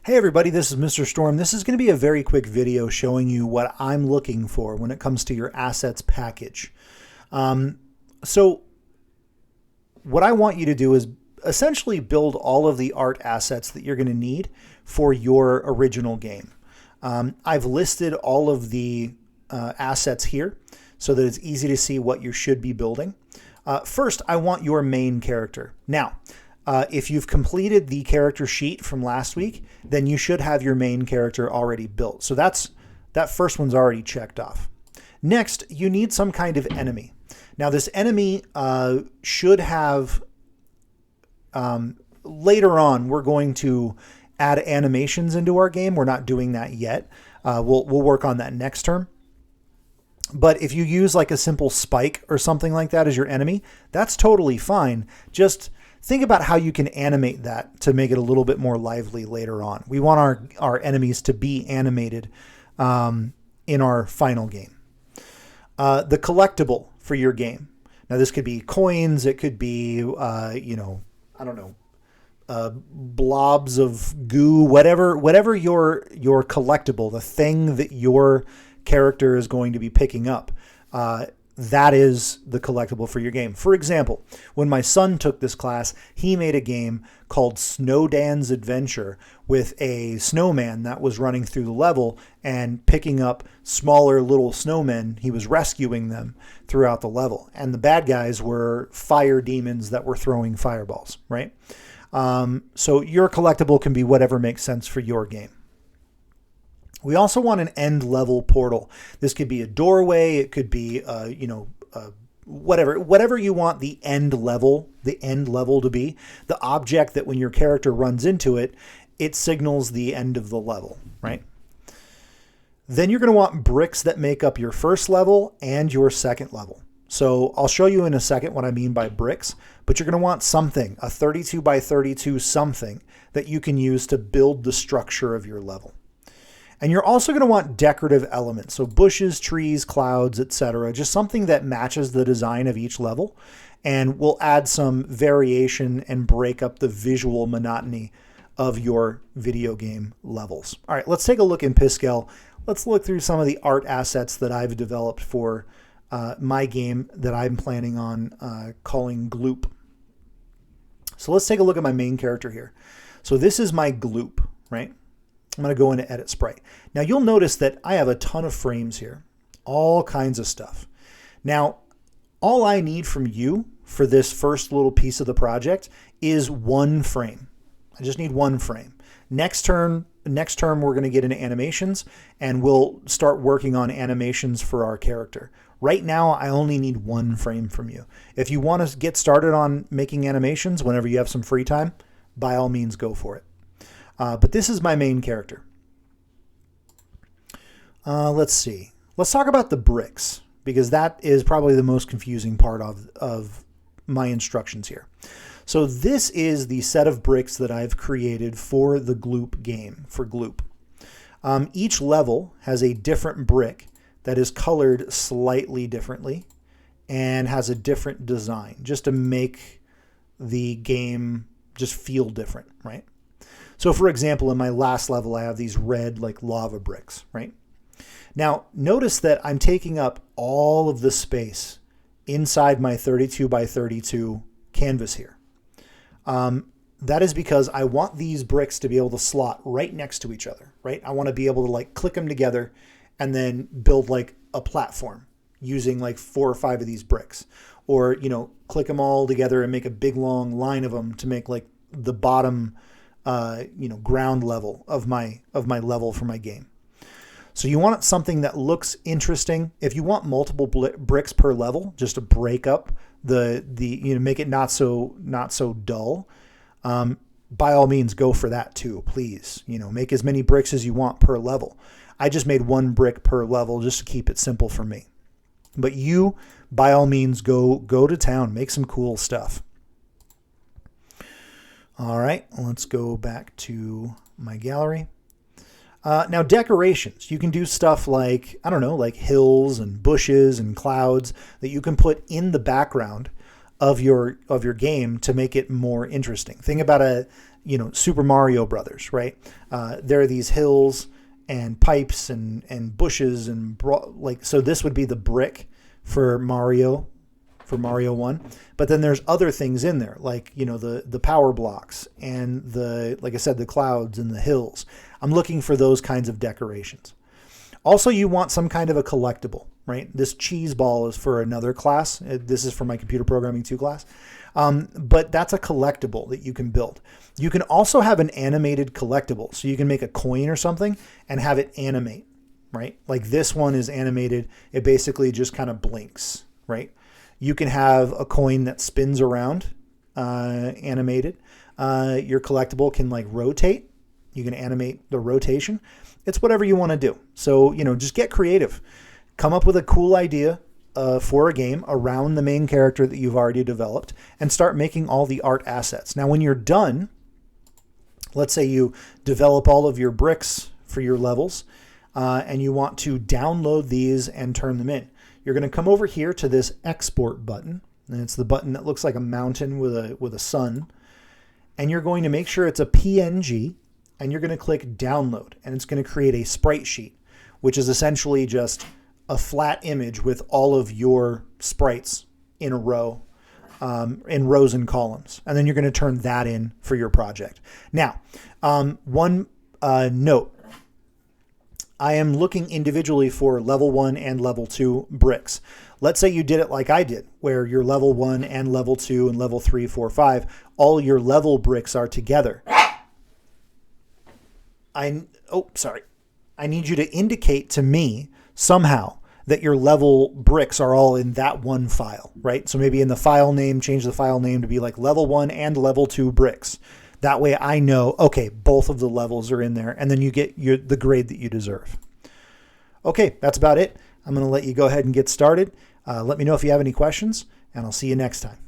Hey everybody, this is Mr. Storm. This is going to be a very quick video showing you what I'm looking for when it comes to your assets package. So what I want you to do is essentially build all of the art assets that you're going to need for your original game. I've listed all of the assets here so that it's easy to see what you should be building. First, I want your main character. Now, if you've completed the character sheet from last week, then you should have your main character already built. So that first one's already checked off. Next, you need some kind of enemy. Now, this enemy should have, later on, we're going to add animations into our game. We're not doing that yet. We'll work on that next term. But if you use like a simple spike or something like that as your enemy, that's totally fine. Just think about how you can animate that to make it a little bit more lively later on. We want our enemies to be animated in our final game. The collectible for your game. Now this could be coins. It could be, blobs of goo, whatever your collectible, the thing that your character is going to be picking up. That is the collectible for your game. For example, when my son took this class, he made a game called Snowdan's Adventure with a snowman that was running through the level and picking up smaller little snowmen. He was rescuing them throughout the level. And the bad guys were fire demons that were throwing fireballs, right? So your collectible can be whatever makes sense for your game. We also want an end level portal. This could be a doorway. It could be, whatever you want the end level to be. The object that when your character runs into it, it signals the end of the level, right? Then you're going to want bricks that make up your first level and your second level. So I'll show you in a second what I mean by bricks, but you're going to want something, a 32 by 32 something that you can use to build the structure of your level. And you're also going to want decorative elements, so bushes, trees, clouds, etc. Just something that matches the design of each level, and will add some variation and break up the visual monotony of your video game levels. All right, let's take a look in Piskel. Let's look through some of the art assets that I've developed for my game that I'm planning on calling Gloop. So let's take a look at my main character here. So this is my Gloop, right? I'm going to go into Edit Sprite. Now you'll notice that I have a ton of frames here, all kinds of stuff. Now, all I need from you for this first little piece of the project is one frame. I just need one frame. Next term we're going to get into animations, and we'll start working on animations for our character. Right now, I only need one frame from you. If you want to get started on making animations whenever you have some free time, by all means, go for it. But this is my main character. Let's see. Let's talk about the bricks, because that is probably the most confusing part of my instructions here. So this is the set of bricks that I've created for the Gloop game, for Gloop. Each level has a different brick that is colored slightly differently and has a different design, just to make the game just feel different, right? So for example, in my last level, I have these red like lava bricks, right? Now, notice that I'm taking up all of the space inside my 32 by 32 canvas here. That is because I want these bricks to be able to slot right next to each other, right? I want to be able to like click them together and then build like a platform using like 4 or 5 of these bricks, or, click them all together and make a big long line of them to make like the bottom ground level of my level for my game. So you want something that looks interesting. If you want multiple bricks per level, just to break up make it not so dull, by all means go for that too, please. Make as many bricks as you want per level. I just made 1 brick per level just to keep it simple for me. But you, by all means, go to town, make some cool stuff. All right, let's go back to my gallery. Now, decorations. You can do stuff like, like hills and bushes and clouds that you can put in the background of your game to make it more interesting. Think about Super Mario Brothers, right? There are these hills and pipes and bushes and so this would be the brick for Mario 1. But then there's other things in there, like, the power blocks and like I said, the clouds and the hills. I'm looking for those kinds of decorations. Also, you want some kind of a collectible, right? This cheese ball is for another class. This is for my computer programming 2 class. But that's a collectible that you can build. You can also have an animated collectible. So you can make a coin or something and have it animate, right? Like this one is animated. It basically just kind of blinks, right? You can have a coin that spins around, animated. Your collectible can like rotate. You can animate the rotation. It's whatever you want to do. So, just get creative. Come up with a cool idea for a game around the main character that you've already developed and start making all the art assets. Now, when you're done, let's say you develop all of your bricks for your levels and you want to download these and turn them in. You're going to come over here to this export button, and it's the button that looks like a mountain with a sun. And you're going to make sure it's a PNG, and you're going to click download, and it's going to create a sprite sheet, which is essentially just a flat image with all of your sprites in a row, in rows and columns. And then you're going to turn that in for your project. Now, one note. I am looking individually for level 1 and level 2 bricks. Let's say you did it like I did, where your level 1 and level 2 and level 3, 4, 5, all your level bricks are together. I need you to indicate to me somehow that your level bricks are all in that one file, right? So maybe in the file name, change the file name to be like level 1 and level 2 bricks. That way I know, okay, both of the levels are in there, and then you get the grade that you deserve. Okay, that's about it. I'm going to let you go ahead and get started. Let me know if you have any questions, and I'll see you next time.